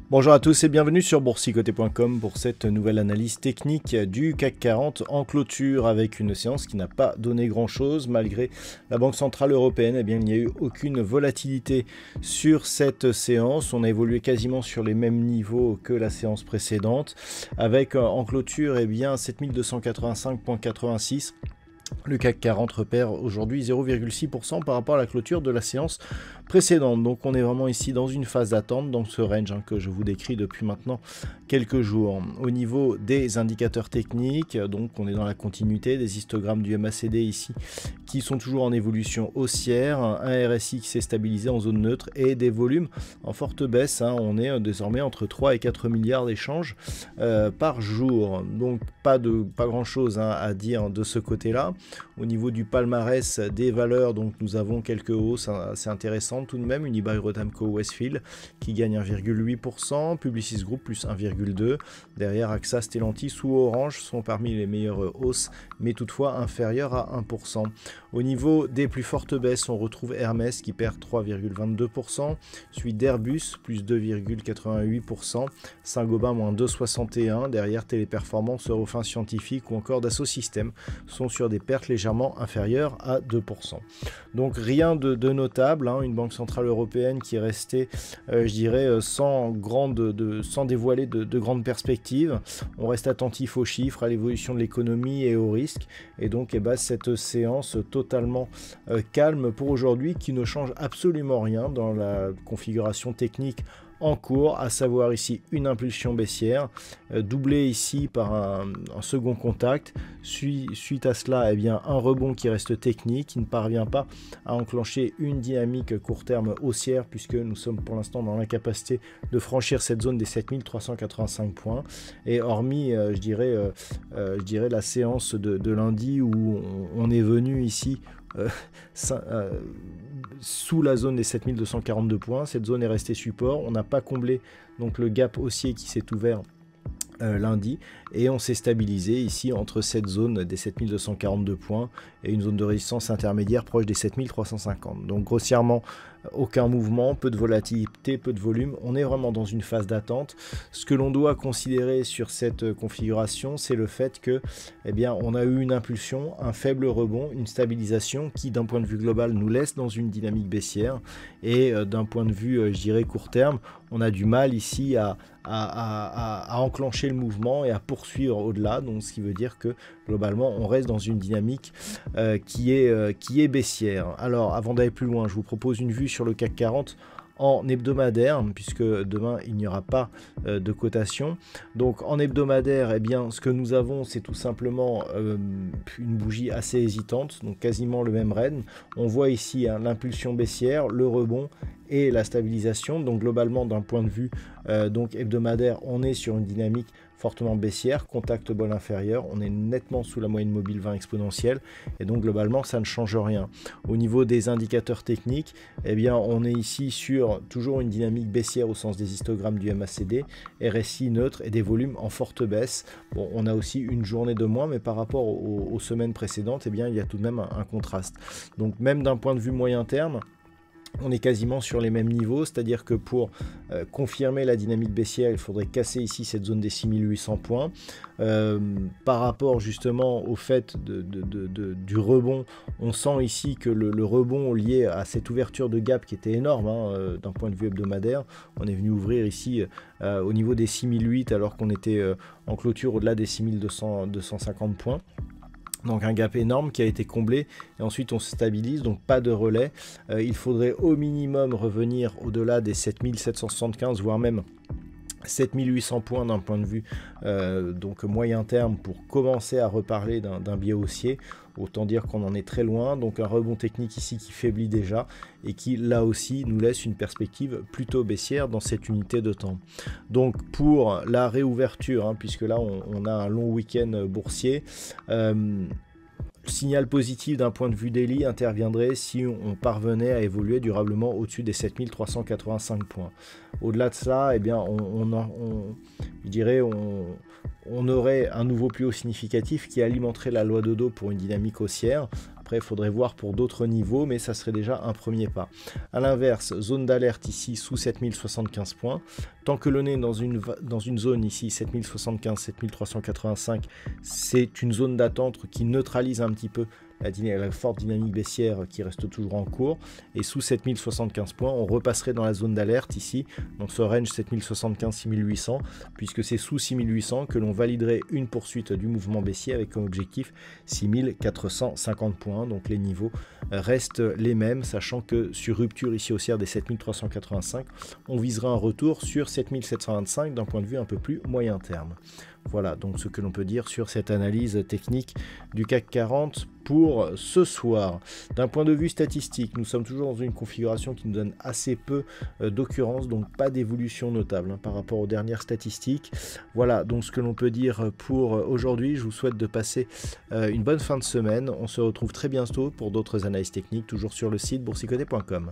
Bonjour à tous et bienvenue sur boursicoté.com pour cette nouvelle analyse technique du CAC 40 en clôture avec une séance qui n'a pas donné grand chose malgré la Banque Centrale Européenne. Eh bien, il n'y a eu aucune volatilité sur cette séance. On a évolué quasiment sur les mêmes niveaux que la séance précédente avec en clôture 7285,86. Le CAC 40 repère aujourd'hui 0,6% par rapport à la clôture de la séance précédente. Donc on est vraiment ici dans une phase d'attente, dans ce range que je vous décris depuis maintenant quelques jours. Au niveau des indicateurs techniques, donc on est dans la continuité des histogrammes du MACD ici qui sont toujours en évolution haussière, un RSI qui s'est stabilisé en zone neutre et des volumes en forte baisse. On est désormais entre 3 et 4 milliards d'échanges par jour. Donc pas grand chose à dire de ce côté-là. Au niveau du palmarès des valeurs, donc nous avons quelques hausses assez intéressantes tout de même. Unibail Rodamco Westfield qui gagne 1,8%, Publicis Group plus 1,2%. Derrière AXA, Stellantis ou Orange sont parmi les meilleures hausses, mais toutefois inférieures à 1%. Au niveau des plus fortes baisses, on retrouve Hermès qui perd 3,22%, suivi d'Airbus plus 2,88%, Saint-Gobain moins 2,61%. Derrière Téléperformance, Eurofins Scientifique ou encore Dassault Systèmes sont sur des pertes légèrement inférieures à 2%. Donc rien de notable, une banque centrale européenne qui est restée, je dirais, sans dévoiler de grandes perspectives. On reste attentif aux chiffres, à l'évolution de l'économie et aux risques. Et donc cette séance totalement calme pour aujourd'hui qui ne change absolument rien dans la configuration technique en cours, à savoir ici une impulsion baissière, doublée ici par un second contact. Suite à cela, un rebond qui reste technique, qui ne parvient pas à enclencher une dynamique court terme haussière, puisque nous sommes pour l'instant dans l'incapacité de franchir cette zone des 7385 points. Et hormis, je dirais la séance de lundi où on est venu ici sous la zone des 7242 points, cette zone est restée support, on n'a pas comblé donc le gap haussier qui s'est ouvert lundi et on s'est stabilisé ici entre cette zone des 7242 points et une zone de résistance intermédiaire proche des 7350. Donc grossièrement aucun mouvement, peu de volatilité, peu de volume, on est vraiment dans une phase d'attente. Ce que l'on doit considérer sur cette configuration, c'est le fait que on a eu une impulsion, un faible rebond, une stabilisation qui d'un point de vue global nous laisse dans une dynamique baissière et d'un point de vue je dirais court terme, on a du mal ici à enclencher le mouvement et à poursuivre au-delà, donc ce qui veut dire que globalement on reste dans une dynamique qui est baissière. Alors avant d'aller plus loin, je vous propose une vue sur le CAC 40 en hebdomadaire, puisque demain il n'y aura pas de cotation. Donc en hebdomadaire, ce que nous avons, c'est tout simplement une bougie assez hésitante, donc quasiment le même raid. On voit ici l'impulsion baissière, le rebond et la stabilisation. Donc globalement, d'un point de vue hebdomadaire, on est sur une dynamique fortement baissière, contact bol inférieur, on est nettement sous la moyenne mobile 20 exponentielle et donc globalement ça ne change rien. Au niveau des indicateurs techniques, on est ici sur toujours une dynamique baissière au sens des histogrammes du MACD, RSI neutre et des volumes en forte baisse. Bon, on a aussi une journée de moins, mais par rapport aux semaines précédentes, il y a tout de même un contraste. Donc même d'un point de vue moyen terme, on est quasiment sur les mêmes niveaux, c'est-à-dire que pour confirmer la dynamique baissière, il faudrait casser ici cette zone des 6800 points. Par rapport justement au fait du rebond, on sent ici que le rebond lié à cette ouverture de gap qui était énorme d'un point de vue hebdomadaire, on est venu ouvrir ici au niveau des 6008 alors qu'on était en clôture au-delà des 6250 points. Donc un gap énorme qui a été comblé et ensuite on se stabilise, donc pas de relais. Il faudrait au minimum revenir au-delà des 7775 voire même 7800 points d'un point de vue donc moyen terme pour commencer à reparler d'un biais haussier. Autant dire qu'on en est très loin, donc un rebond technique ici qui faiblit déjà et qui là aussi nous laisse une perspective plutôt baissière dans cette unité de temps. Donc pour la réouverture, hein, puisque là on a un long week-end boursier, signal positif d'un point de vue daily interviendrait si on parvenait à évoluer durablement au-dessus des 7385 points. Au-delà de cela, eh bien, on aurait un nouveau plus haut significatif qui alimenterait la loi Dodo pour une dynamique haussière. Après, il faudrait voir pour d'autres niveaux, mais ça serait déjà un premier pas. A l'inverse, zone d'alerte ici sous 7075 points. Tant que l'on est dans une zone ici, 7075, 7385, c'est une zone d'attente qui neutralise un petit peu la forte dynamique baissière qui reste toujours en cours. Et sous 7075 points, on repasserait dans la zone d'alerte ici, donc ce range 7075-6800, puisque c'est sous 6800 que l'on validerait une poursuite du mouvement baissier avec comme objectif 6450 points. Donc les niveaux restent les mêmes, sachant que sur rupture ici haussière des 7385, on visera un retour sur 7725 d'un point de vue un peu plus moyen terme. Voilà donc ce que l'on peut dire sur cette analyse technique du CAC 40 pour ce soir. D'un point de vue statistique, nous sommes toujours dans une configuration qui nous donne assez peu d'occurrences, donc pas d'évolution notable par rapport aux dernières statistiques. Voilà donc ce que l'on peut dire pour aujourd'hui. Je vous souhaite de passer une bonne fin de semaine. On se retrouve très bientôt pour d'autres analyses techniques, toujours sur le site boursicoté.com.